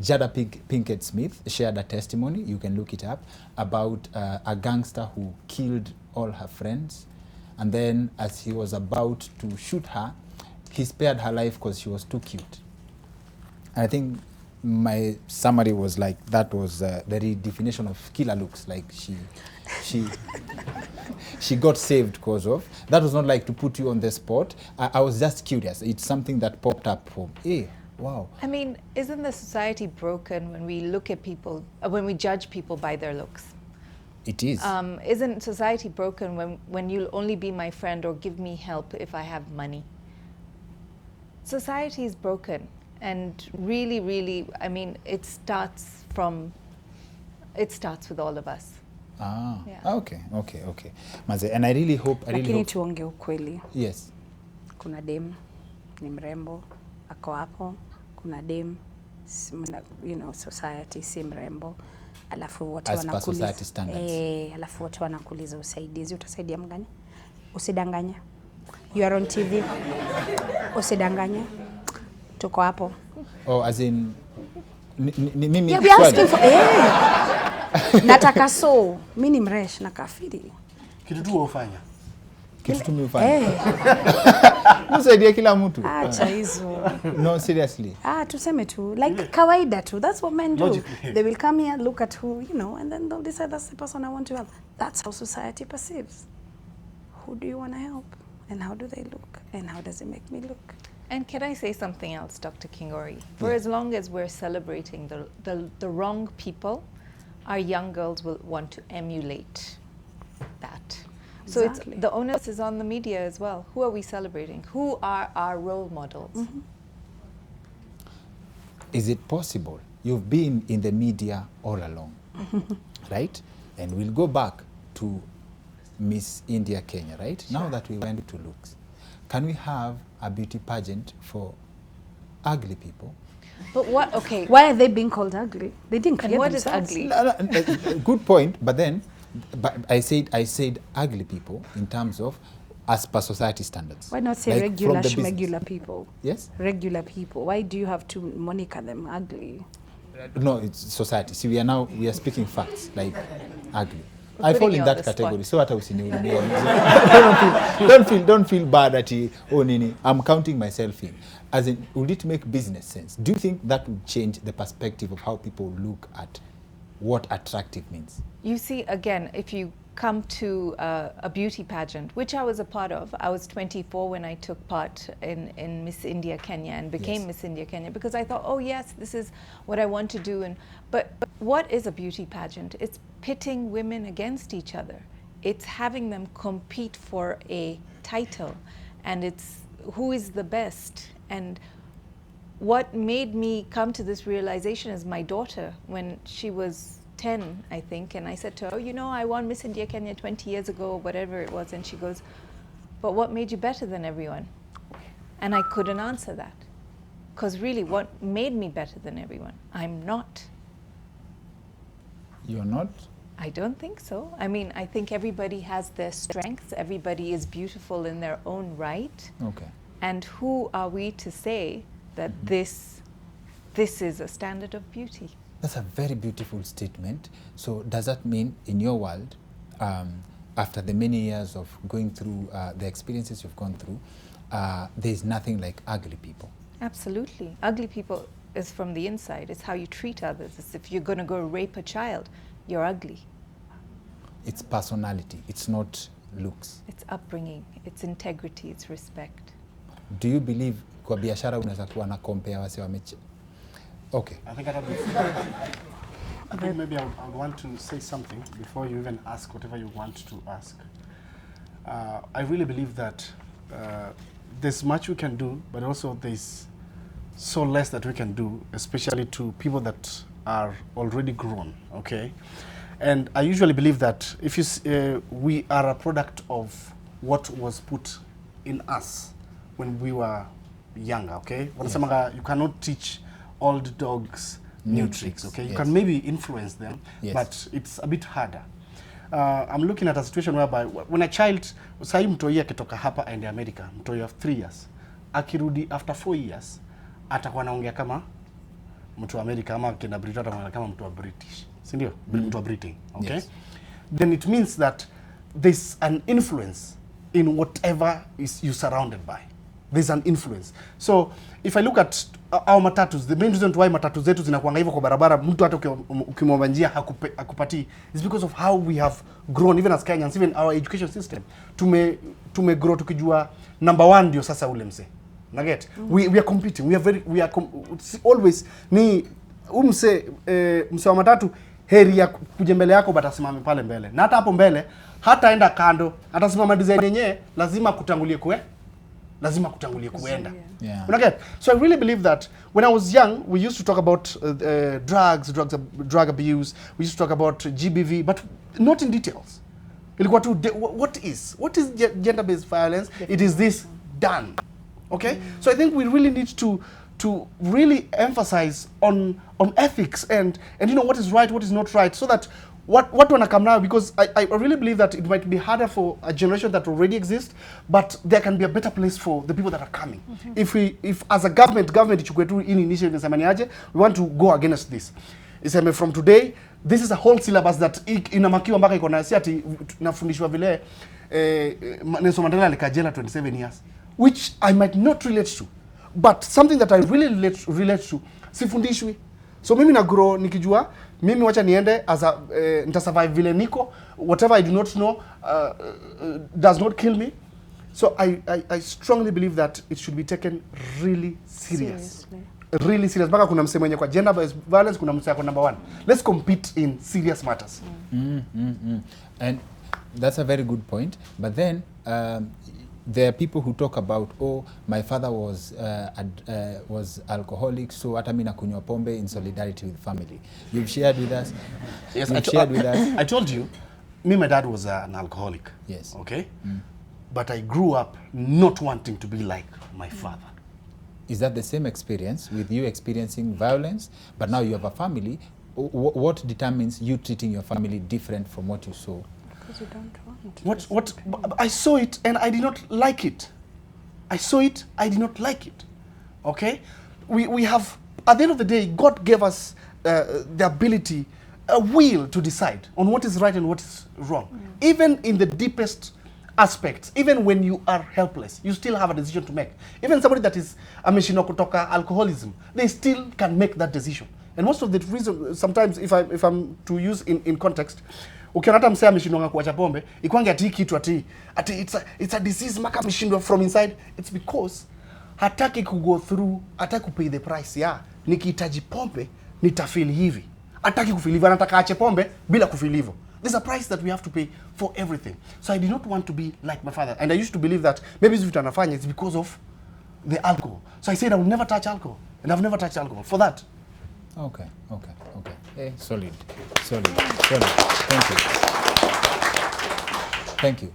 Jada Pinkett Smith shared a testimony, you can look it up, about a gangster who killed all her friends. And then as he was about to shoot her, he spared her life because she was too cute. And I think my summary was like, that was the redefinition of killer looks. Like she got saved because of, that was not like to put you on the spot. I was just curious. It's something that popped up for, hey, wow. I mean, isn't the society broken when we look at people, when we judge people by their looks? It is. Isn't society broken when you'll only be my friend or give me help if I have money? Society is broken. And really, really, I mean, it starts with all of us. Ah, yeah. Okay. Maze, and I really hope... Lakini tuonge ukweli. Yes. Kuna dem, ni mrembo, ako hapo. Kuna dem, you know, society si mrembo. Alafu watu wanakuuliza. As per society standards. Alafu watu wanakuuliza usaidizi. Utasaidia mgani? Usidanganya. You are on TV. Usidanganya. Tuko hapo. Oh, as in... Mimi... Yeah, we are asking for... Nataka so. Mimi ni mresh na kafiri. Kitu tu ufanya. Kitu tu ufanya. Msaidia kila mtu. Acha hizo. No, seriously. Tuseme tu. Like kawaida tu. That's what men do. They will come here, look at who, you know, and then they'll decide that's the person I want to help. That's how society perceives. Who do you want to help? And how do they look? And how does it make me look? And can I say something else, Dr. Kingori? For as long as we're celebrating the wrong people, our young girls will want to emulate that. So Exactly. the onus is on the media as well. Who are we celebrating? Who are our role models? Mm-hmm. Is it possible? You've been in the media all along, right? And we'll go back to Miss India Kenya, right? Sure. Now that we went to looks, can we have a beauty pageant for ugly people? But what, okay. Why are they being called ugly? They didn't create And what themselves. is ugly? Good point, but then I said ugly people in terms of as per society standards. Why not say like regular, schmegular people? Yes? Regular people. Why do you have to moniker them ugly? No, it's society. See, we are speaking facts, like ugly. I fall in that category. So what don't feel bad at it. Oh, Nini, I'm counting myself in. As in, would it make business sense? Do you think that would change the perspective of how people look at what attractive means? You see, again, if you come to a beauty pageant, which I was a part of. I was 24 when I took part in Miss India Kenya and became Miss India Kenya, because I thought, oh yes, this is what I want to do. But what is a beauty pageant? It's pitting women against each other. It's having them compete for a title, and it's who is the best. And what made me come to this realization is my daughter, when she was 10, I think, and I said to her, oh, you know, I won Miss India Kenya 20 years ago, whatever it was, and she goes, but what made you better than everyone? And I couldn't answer that, because really, what made me better than everyone? I'm not. You're not? I don't think so. I mean, I think everybody has their strengths, everybody is beautiful in their own right. Okay. And who are we to say that this is a standard of beauty? That's a very beautiful statement. So does that mean in your world, after the many years of going through the experiences you've gone through, there's nothing like ugly people? Absolutely. Ugly people is from the inside. It's how you treat others. It's if you're going to go rape a child, you're ugly. It's personality. It's not looks. It's upbringing. It's integrity. It's respect. Do you believe kwa biashara unaweza kuwa na compare wase wameche? Okay. I think maybe I want to say something before you even ask whatever you want to ask. I really believe that there's much we can do, but also there's so less that we can do, especially to people that are already grown, okay? And I usually believe that if you we are a product of what was put in us when we were younger, okay? Yes. You cannot teach old dogs new tricks, okay? You can maybe influence them, but it's a bit harder. I'm looking at a situation whereby when a child, say mtoi akitoka hapa aende America, mtoi of 3 years, akirudi after 4 years, atakuwa anaongea kama mtu wa America ama kina Britain atakuona kama mtu wa British, si ndio? Mtu wa Britain, okay? Yes. Then it means that there's an influence in whatever is you surrounded by. There's an influence. So if I look at our matatus, the main reason why matatu zetu zinakuanga hivyo kwa barabara, mtu hata ukimwomba njia hakupati, is because of how we have grown, even as Kenyans, even our education system. Tume grow tukijua number 1 ndio sasa ule mse. Na get? We are competing. We are always ni mse wa matatu heri ya kuja mbele yako batasimame pale mbele. Na hata hapo mbele hata enda kando, atasimama design yenyewe lazima kutangulie kuenda. Yeah. Unaget? So I really believe that when I was young, we used to talk about drug abuse, we used to talk about GBV, but not in details. Ilikuwa tu what is gender-based violence? It is this done. Okay? So I think we really need to really emphasize on ethics and you know what is right, what is not right, so that what wanna come now, because I really believe that it might be harder for a generation that already exists, but there can be a better place for the people that are coming. If as a government ichukue tu in initiative inasema we want to go against this. Iseme from today, this is a whole syllabus that inamakiwa mpaka iko na si ati nafundishwa vile Nelson Mandela alikajela 27 years, which I might not relate to, but something that I really relate to sifundishwi. So mimi na grow nikijua mimi wacha niende as a nita survive vile niko, whatever I do not know does not kill me. So I strongly believe that it should be taken really serious. Really serious. Baka kuna msemo mwenye kwa gender based violence, kuna msemo kwa number 1. Let's compete in serious matters. And that's a very good point. But then there are people who talk about, oh, my father was alcoholic, so hata mimi nakunywa pombe in solidarity with family. You've shared with us. Yes, I told you, my dad was an alcoholic. Yes. Okay? But I grew up not wanting to be like my father. Is that the same experience with you experiencing violence, but now you have a family? What determines you treating your family different from what you saw? Because you don't want. I saw it and I did not like it. I saw it, I did not like it. Okay? We have, at the end of the day, God gave us the ability, a will to decide on what is right and what is wrong. Even in the deepest aspects, even when you are helpless, you still have a decision to make. Even somebody that is ameshindwa kutoka alcoholism, they still can make that decision. And most of the reason, sometimes if I'm to use in context, ukiona hata msee ameshindwa kuacha pombe, ikwange ati kitu ati it's a disease maka ameshindwa from inside, it's because hataki ku go through, hataki ku pay the price ya nikihitaji pombe nitafeel hivi. Hataki kufeel hivi, anataka aache pombe bila kufeel hivyo. There's a price that we have to pay for everything. So I did not want to be like my father. And I used to believe that maybe if vitanafanya, it's because of the alcohol. So I said I would never touch alcohol. And I've never touched alcohol for that. Okay. Hey, solid. Thank you.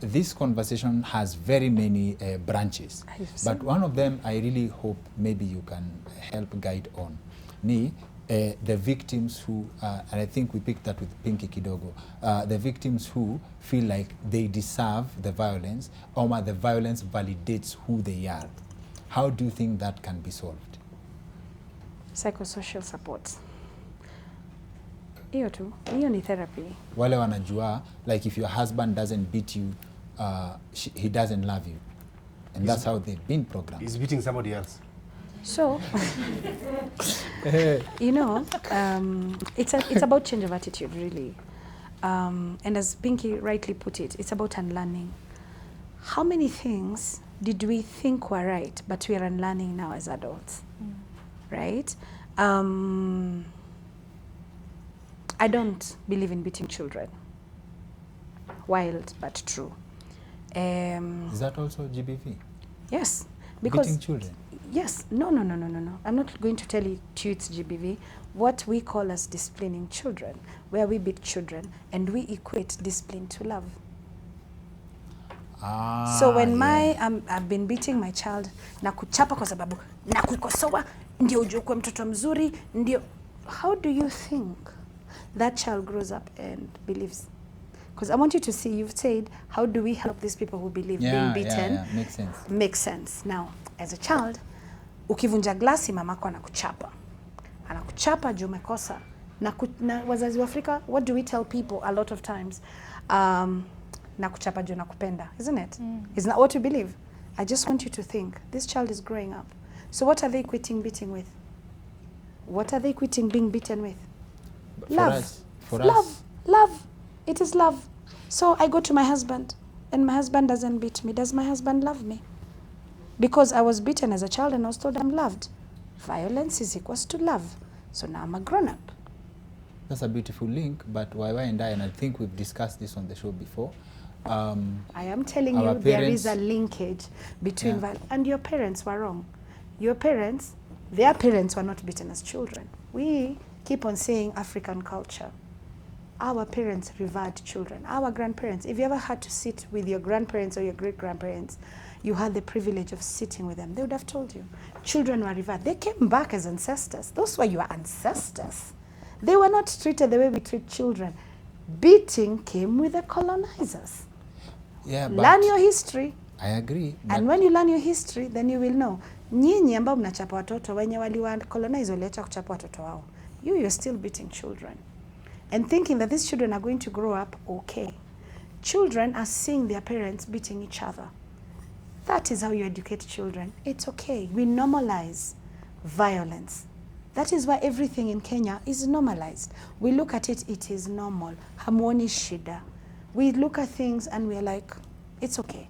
This conversation has very many branches. But one of them I really hope maybe you can help guide on. The victims who, and I think we picked that with Pinky Kidogo, the victims who feel like they deserve the violence, or the violence validates who they are. How do you think that can be solved? Psychosocial support. Hiyo ni therapy. Wale wanajua, like if your husband doesn't beat you, he doesn't love you. And that's how they've been programmed. He's beating somebody else. So, you know, it's about change of attitude, really. And as Pinky rightly put it, it's about unlearning. How many things did we think were right, but we are unlearning now as adults, right? I don't believe in beating children. Wild, but true. Is that also GBV? Yes. Because beating children? Yes. No. I'm not going to tell you it's GBV. What we call as disciplining children, where we beat children and we equate discipline to love. So when I've been beating my child, na kuchapa kwa sababu na kukosoa ndio ujue kwa mtoto mzuri ndio, how do you think that child grows up and believes? Because I want you to see, you've said, how do we help these people who believe being beaten? Yeah, makes sense. Makes sense. Now, as a child, ukivunja glasi mamako anakuchapa. anakuchapa juu umekosa. Na wazazi wa Afrika, what do we tell people a lot of times? Nakuchapa juu nakupenda, isn't it? Isn't that what you believe? I just want you to think, this child is growing up. So what are they quitting beating with? What are they quitting being beaten with? Love. Love. It is love. So I go to my husband, and my husband doesn't beat me. Does my husband love me? Because I was beaten as a child and I was told I'm loved. Violence is equals to love. So now I'm a grown-up. That's a beautiful link, but YY and I think we've discussed this on the show before. I am telling you, there is a linkage between violence. And your parents were wrong. Your parents, their parents were not beaten as children. We keep on saying African culture. Our parents revered children. Our grandparents, if you ever had to sit with your grandparents or your great-grandparents, you had the privilege of sitting with them. They would have told you. Children were revered. They came back as ancestors. Those were your ancestors. They were not treated the way we treat children. Beating came with the colonizers. Yeah, but learn your history. I agree. And when you learn your history, then you will know. Nyinyi ambao mnachapa watoto wenye waliwa colonize waliacha kuchapa watoto wao. You're still beating children. And thinking that these children are going to grow up okay. Children are seeing their parents beating each other. That is how you educate children. It's okay. We normalize violence. That is why everything in Kenya is normalized. We look at it, it is normal. Hamuoni shida. We look at things and we're like, it's okay.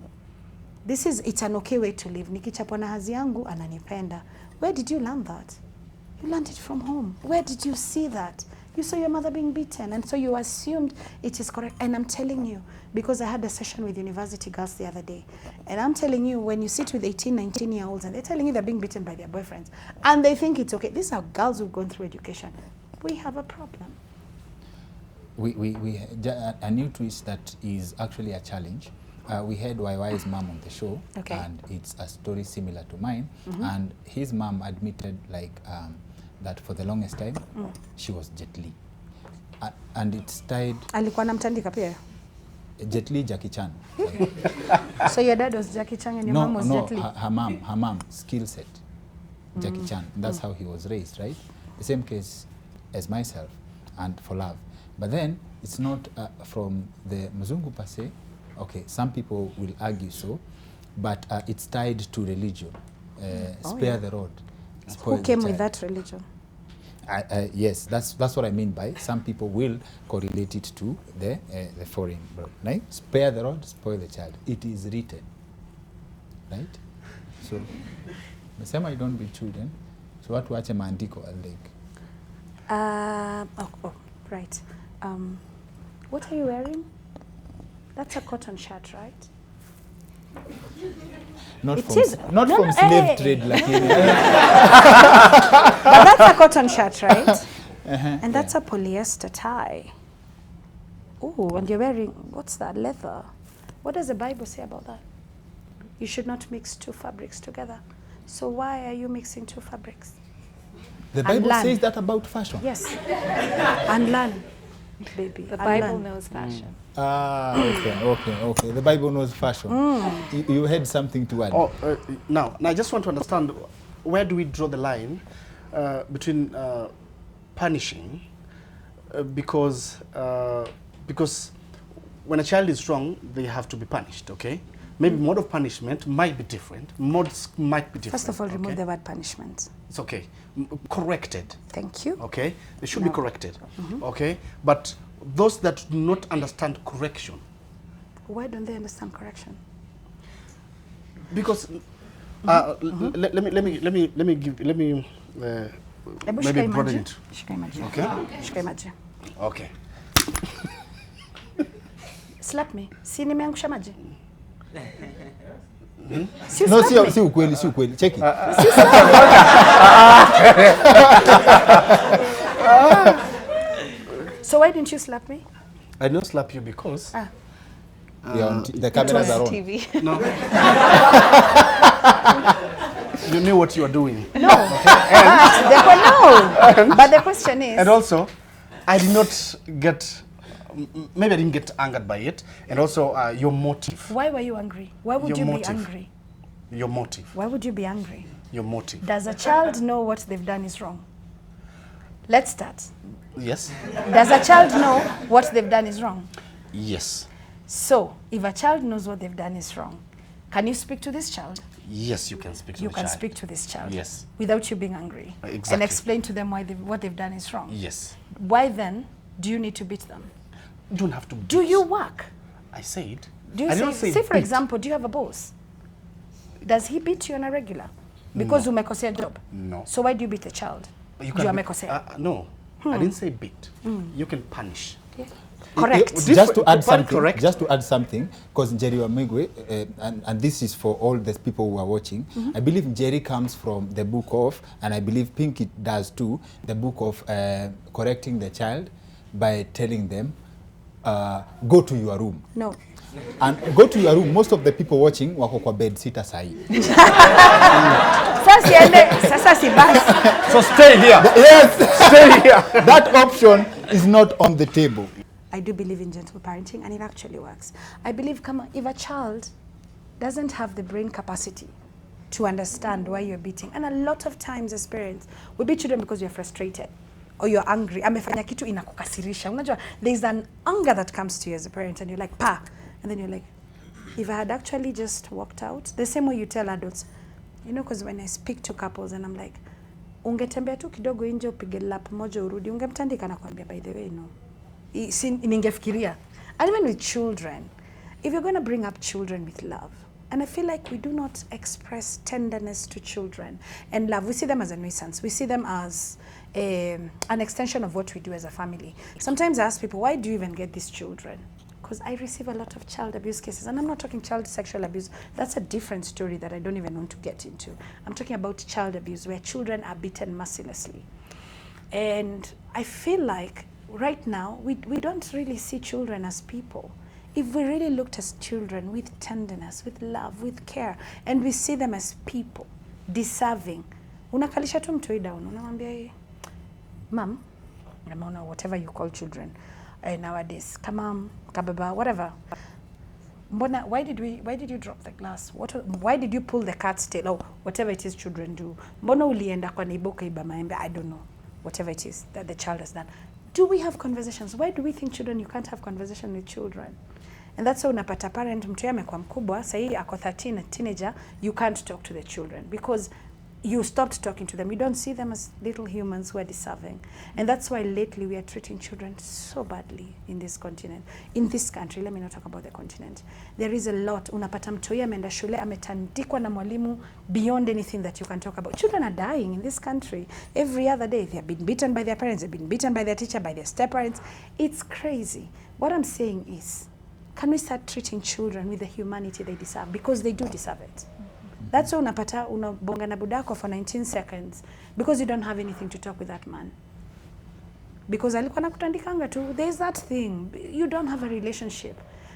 It's an okay way to live. Nikichapwa na hazi yangu, ananipenda. Where did you learn that? You learned it from home. Where did you see that? You saw your mother being beaten, and so you assumed it is correct. And I'm telling you, because I had a session with university girls the other day, and I'm telling you, when you sit with 18, 19-year-olds, and they're telling you they're being beaten by their boyfriends, and they think it's okay. These are girls who've gone through education. We have a problem. A new twist that is actually a challenge. We had YY's mom on the show, and it's a story similar to mine. And his mom admitted, like, that for the longest time, she was Jet Li. And it's tied... Alikuwa anamtandika pia? Jet Li, Jackie Chan. So your dad was Jackie Chan and your mom was Jet Li? Her mom, skill set, Jackie Chan. That's how he was raised, right? The same case as myself, and for love. But then, it's not from the Mzungu per se. Okay, some people will argue so, but it's tied to religion. Spare the rod. Who came with that religion? Yes, that's what I mean by some people will correlate it to the foreign rod. Right? Spare the rod, spoil the child. It is written, right? So, mesema you don't be children. So what wache maandiko like? Right. What are you wearing? That's a cotton shirt, right? Not from slave trade, like. But that's a cotton shirt, right? And that's a polyester tie. Oh, and you're wearing, what's that, leather? What does the Bible say about that? You should not mix two fabrics together. So why are you mixing two fabrics? The Bible says that about fashion. Yes. And learn, baby. The Bible knows fashion. Okay. The Bible knows fashion. You had something to add. Now I just want to understand, where do we draw the line between punishing, because when a child is wrong, they have to be punished, okay? Maybe mode of punishment might be different. Modes might be different. First of all, remove the word punishment. It's okay. Corrected. Thank you. Okay? They should be corrected. Okay? But those that do not understand correction. Why don't they understand correction? Because let me maybe broaden it. Okay? Okay. Slap me. Si nimeangusha maji. Si ukweli. Check it. So why didn't you slap me? I did not slap you because the cameras are on. TV. No. You knew what you were doing. No. But the question is. And also, I did not get. Maybe I didn't get angered by it, and also your motive. Why were you angry? Why would you be angry? Your motive. Why would you be angry? Your motive. Does a child know what they've done is wrong? Let's start. Yes. Does a child know what they've done is wrong? Yes. So, if a child knows what they've done is wrong, can you speak to this child? Yes, you can speak to the child. You can speak to this child. Yes. Without you being angry. Exactly. And explain to them why what they've done is wrong. Yes. Why then do you need to beat them? You don't have to beat. Do you work? I said. Do you say for example, do you have a boss? Does he beat you on a regular? Because you umekosea job? No. So why do you beat the child? You Do you umekosea? No. I didn't say beat. You can punish. Yeah. Correct. Just to add something, correct. because Njeri or Migwi, and this is for all the people who are watching, I believe Njeri comes from the book of, and I believe Pinky does too, the book of correcting the child by telling them, go to your room. No. And go to your room. Most of the people watching wako kwa bed sita sahi. Sasa si basi. So stay here. Yes, stay here. That option is not on the table. I do believe in gentle parenting, and it actually works. I believe if a child doesn't have the brain capacity to understand why you're beating, and a lot of times as parents, we beat children because you're frustrated or you're angry. Amefanya kitu inakukasirisha. Unajua, there's an anger that comes to you as a parent, and you're like, pa, and then you're like, if I had actually just walked out, the same way you tell adults, you know, because when I speak to couples and I'm like, ungetembea tu kidogo nje upige lap moja urudi, ungemtandika na kuambia, by the way, no. Ningefikiria. And even with children, if you're going to bring up children with love, and I feel like we do not express tenderness to children and love. We see them as a nuisance. We see them as an extension of what we do as a family. Sometimes I ask people, why do you even get these children? Because I receive a lot of child abuse cases. And I'm not talking child sexual abuse. That's a different story that I don't even want to get into. I'm talking about child abuse where children are beaten mercilessly. And I feel like right now, we don't really see children as people. If we really looked at children with tenderness, with love, with care, and we see them as people, deserving. Unakalisha tu mtoi down, unamwambia, mom, whatever you call children nowadays, kamam, kababa, whatever. Mbona, why did you drop the glass? Why did you pull the cat's tail? Oh, whatever it is children do. Mbona ulienda kwa neiboka iba maembe? I don't know. Whatever it is that the child has done. Do we have conversations? Why do we think children, you can't have conversation with children? And that's why unapata parent mtu amekuwa mkubwa, sahi ako 13, a teenager, you can't talk to the children because you stopped talking to them. You don't see them as little humans who are deserving. And that's why lately we are treating children so badly in this continent. In this country, let me not talk about the continent. There is a lot. Unapata mtoi ameenda shule, ametandikwa na mwalimu beyond anything that you can talk about. Children are dying in this country. Every other day, they have been beaten by their parents, they've been beaten by their teacher, by their step-parents. It's crazy. What I'm saying is, can we start treating children with the humanity they deserve? Because they do deserve it. That's why unapata unabonga na budako for 19 seconds because you don't have anything to talk with that man. Because alikuwa nakutandikanga tu, there's that thing. You don't have a relationship.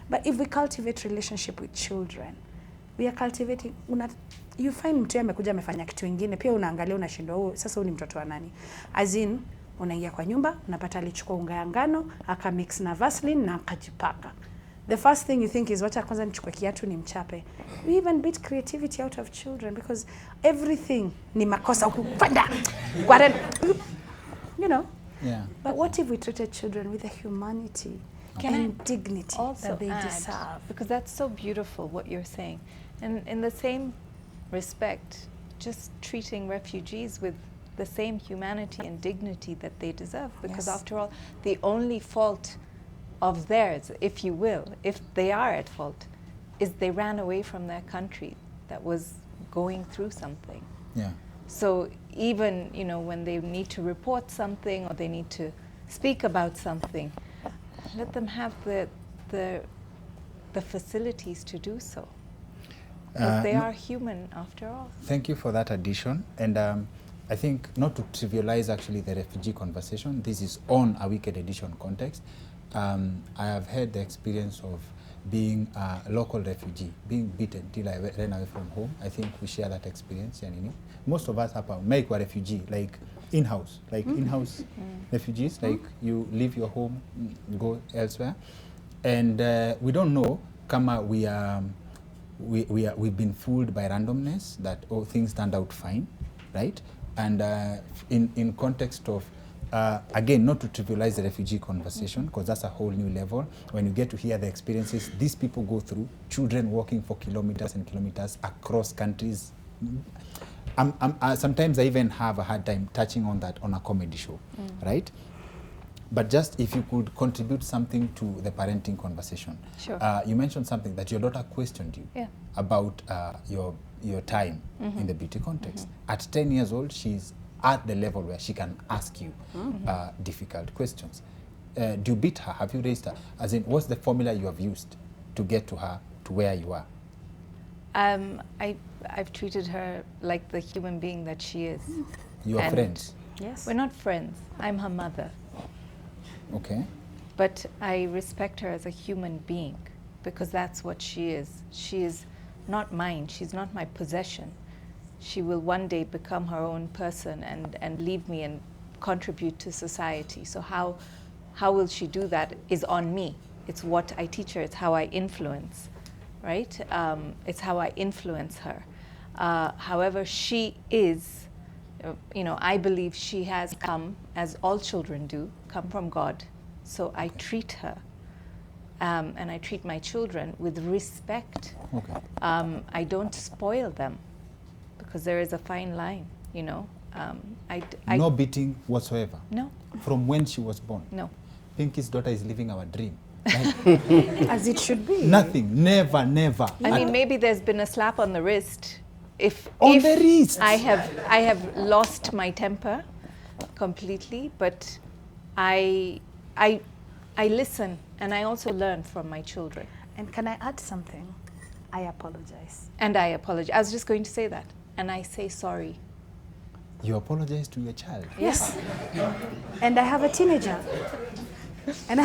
But if we cultivate relationship with children, we are cultivating, you find mtu amekuja amefanya kitu kingine, pia unaangalia unashindwa, oh, sasa huyu ni mtoto wa nani? As in, unaingia kwa nyumba, unapata alichukua unga ya ngano, akamix na Vaseline na akajipaka. The first thing you think is, wacha kwanza nichukue kiatu ni mchape. We even beat creativity out of children because everything ni makosa ukupanda. You know? Yeah. But what if we treated children with the humanity and dignity that they deserve? Because that's so beautiful what you're saying. And in the same respect, just treating refugees with the same humanity and dignity that they deserve. Because after all, the only fault of theirs, if you will, if they are at fault, is they ran away from their country that was going through something. Yeah. So even, you know, when they need to report something or they need to speak about something, let them have the facilities to do so. Because they are human after all. Thank you for that addition. And I think not to trivialize actually the refugee conversation, this is on a Wicked Edition context. I have had the experience of being a local refugee, being beaten till I ran away from home. I think we share that experience. Most of us have a Migwi refugee, like in-house, refugees, like you leave your home, go elsewhere. And we don't know, kama we've been fooled by randomness, that things turned out fine, right? And in context of again, not to trivialize the refugee conversation, because that's a whole new level. When you get to hear the experiences these people go through, children walking for kilometers and kilometers across countries. Sometimes I even have a hard time touching on that on a comedy show, right? But just if you could contribute something to the parenting conversation. Sure. You mentioned something that your daughter questioned you about your time in the beauty context. At 10 years old, she's at the level where she can ask you difficult questions. Do you beat her? Have you raised her? As in, what's the formula you have used to get to her to where you are? I've treated her like the human being that she is. You are friends? Yes. We're not friends. I'm her mother. Okay. But I respect her as a human being because that's what she is. She is not mine. She's not my possession. She will one day become her own person and leave me and contribute to society. So how will she do that is on me. It's what I teach her. It's how I influence, right? It's how I influence her. However, she is, I believe she has come, as all children do, come from God. So I treat her and I treat my children with respect. Okay. I don't spoil them because there is a fine line, No beating whatsoever? No. From when she was born? No. Pinky's daughter is living our dream. As it should be. Nothing, never. I mean, maybe there's been a slap on the wrist. If the wrist. I have lost my temper completely, but I listen and I also learn from my children. And can I add something? I apologize. And I apologize. I was just going to say that. And I say sorry. You apologize to your child? Yes. And I have a teenager. And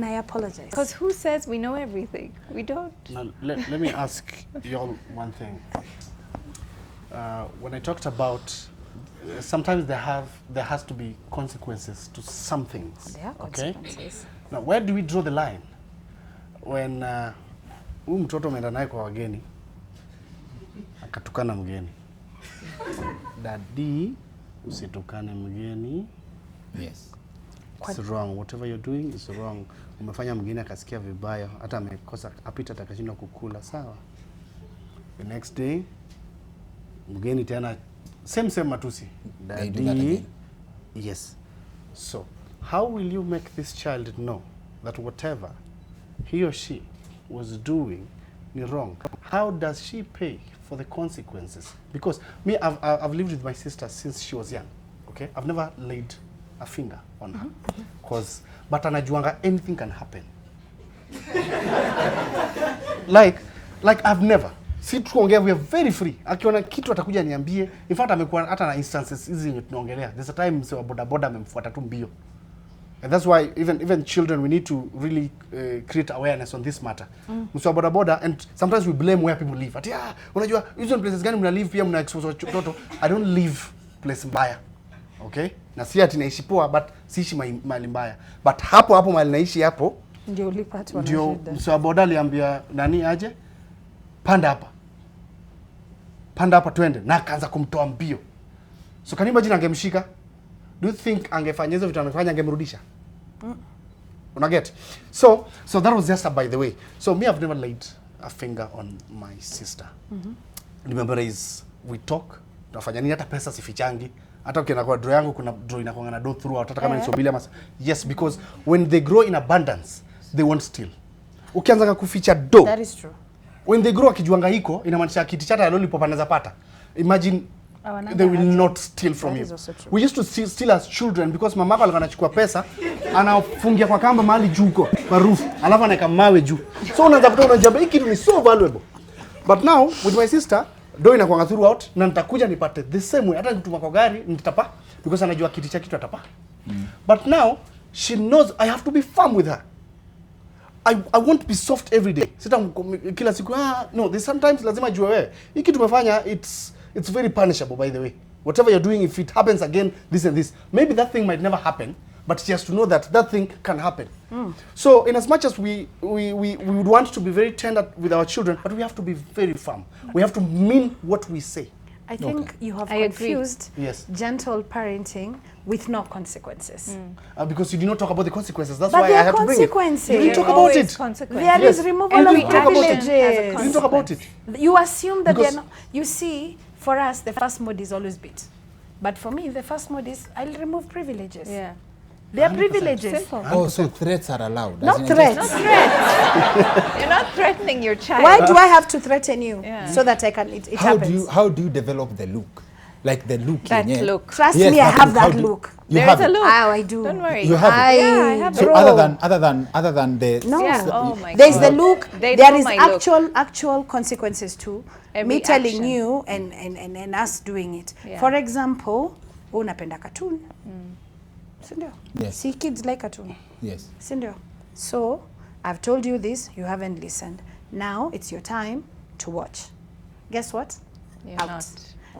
I apologize. Because who says we know everything? We don't. Now, let me ask you all one thing. When I talked about sometimes there has to be consequences to some things. There are okay? consequences. Now, where do we draw the line? When huyu mtoto ameenda naye kwa wageni akatukana mgeni. Daddy, usitukane mgeni. Yes. It's wrong. Whatever you're doing is wrong. Umefanya mgeni akasikia vibaya, hata amekosa apita atakashindwa kukula, sawa? The next day mgeni tena same matusi. They do that again. Yes. So, how will you make this child know that whatever he or she was doing is wrong? How does she pay for the consequences? Because me, I've lived with my sister since she was young. Okay, I've never laid a finger on her, but anajuanga anything can happen. like I've never. Si tuongea, we are very free. Akiona kitu atakuja niambie. In fact, amekuwa hata na instances hizi yenye tunaongelea. There's a time msewa boda amemfuata tu mbio. And that's why even children, we need to really create awareness on this matter. Msewa boda, and sometimes we blame where people live. Ati unajua hizo places gani mna live pia mna expose watoto. I don't live place mbaya. Okay? Na si ati naishi poa, but siishi mahali mbaya. But hapo mahali naishi hapo ndio ulipatwa na ndio shida. msewa boda aliambia nani aje? Panda hapa twende, na akaanza kumtoa mbio. So can you imagine angemshika? Do you think angefanya hizo vitu amefanya angemrudisha? Una get? So that was just by the way. So me, I've never laid a finger on my sister. Remember is we talk, tunafanya nini, hata pesa sifichangi. Hata ukienda kwa draw yangu kuna draw inakuwa na do throughout, hata kama ni sobili ama. Yes, because when they grow in abundance, they won't steal. Ukianza kuficha do. That is true. When they grow akijuanga hiko, inamaanisha kiti chata ya lollipop anaweza pata. Imagine they will not steal from you. We used to steal as children because mamako alikuwa anachukua pesa, anafungia kwa kamba mahali juu huko, kwa roof, alafu anaweka mawe juu. So unaanza kutoa unajaba hiki ni so valuable. But now with my sister, do inakuanga throughout na nitakuja nipate the same way. Hata nikituma kwa gari nitapa because anajua kiti cha kitu atapa. But now she knows I have to be firm with her. I won't be soft every day. Sita kila siku no, there's sometimes lazima jua wewe. Hiki tumefanya it's very punishable by the way. Whatever you're doing, if it happens again, this and this, maybe that thing might never happen, but she has to know that thing can happen. So in as much as we would want to be very tender with our children, but we have to be very firm. We have to mean what we say. I think you have I agree. confused Yes. gentle parenting with no consequences. Because you did not talk about the consequences. That's But why there I are had to bring it. consequences. You didn't There talk are about Always it. consequences. There Yes. is removal Every of talk about it. action has a privileges. You didn't talk about it. You assume that Because- they're not. You see, for us, the first mode is always beat. But for me, the first mode is I'll remove privileges. Yeah. They are 100%. privileges. Simple. Oh, so threats are allowed. Not as in just- threats. Not threats. You're not threatening your child. Why do I have to threaten you? Yeah. So that I can, it How happens. how do you develop the look? Like the look. That yenyewe. look. Trust Yes, me, I that have look. How that do- look. You There have is a it. look. Oh, I do. Don't worry. You have it. Yeah, I have So Bro. other than the No. Yeah. Oh my There's God. the look. They There know is my look. actual consequences too. Every Me telling action. you and us doing it. Yeah. For example, unapenda cartoon. Sindio? Yes. See, kids like cartoon. yes. Sindio? So, I've told you this, you haven't listened. Now, it's your time to watch. Guess what? You're Out. not.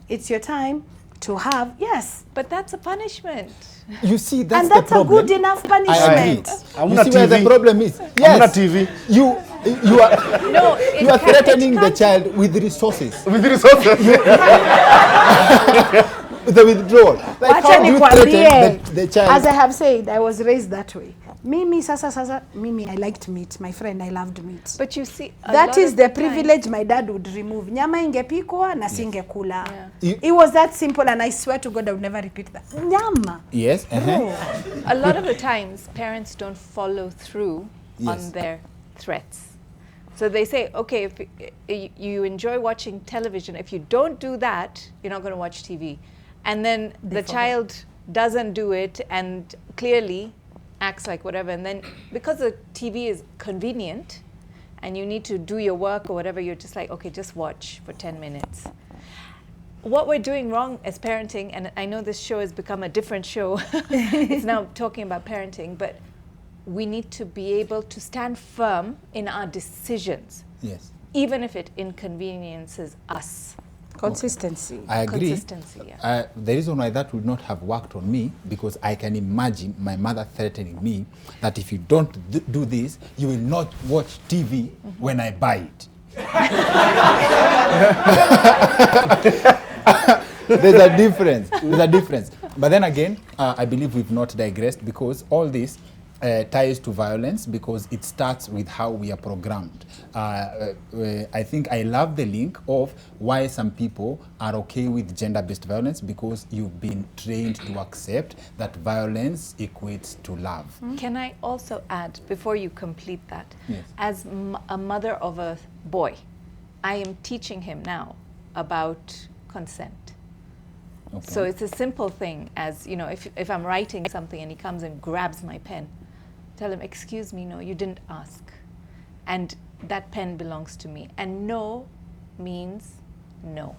It's your time to have, yes. But that's a punishment. You see, that's And the that's a problem. good enough I agree. punishment. I'm You not see where the TV. problem is? I'm Yes. not TV. You are No, it you are can't- it threatening the can't- child with resources, With the resources. the withdrawal. Like Wacha how do you threaten nikwambie, the child? as I have said, I was raised that way. Mimi, I liked meat. My friend, I loved meat. But you see, a That lot is of the time- privilege my dad would remove. Nyama ingepikwa na singekula. You- It was that simple, and I swear to God I would never repeat that. Nyama. Yes. Bro. A lot of the times, parents don't follow through Yes. on their threats. So they say, okay, if you enjoy watching television, if you don't do that, you're not going to watch TV. And then the forget. child doesn't do it and clearly acts like whatever. And then because the TV is convenient and you need to do your work or whatever, you're just like, okay, just watch for 10 minutes. What we're doing wrong as parenting, and I know this show has become a different show, it's now talking about parenting, but we need to be able to stand firm in our decisions, Yes. even if it inconveniences us. Consistency. I agree. Consistency, yeah. The reason why that would not have worked on me, because I can imagine my mother threatening me that if you don't do this, you will not watch TV when I buy it. There's a difference. There's a difference. But then again, I believe we've not digressed, because all this ties to violence, because it starts with how we are programmed. I think I love the link of why some people are okay with gender-based violence, because you've been trained to accept that violence equates to love. Can I also add, before you complete that, Yes. as a mother of a boy, I am teaching him now about consent. Okay. So it's a simple thing as, you know, if I'm writing something and he comes and grabs my pen, tell him, excuse me, no, you didn't ask. And that pen belongs to me. And no means no.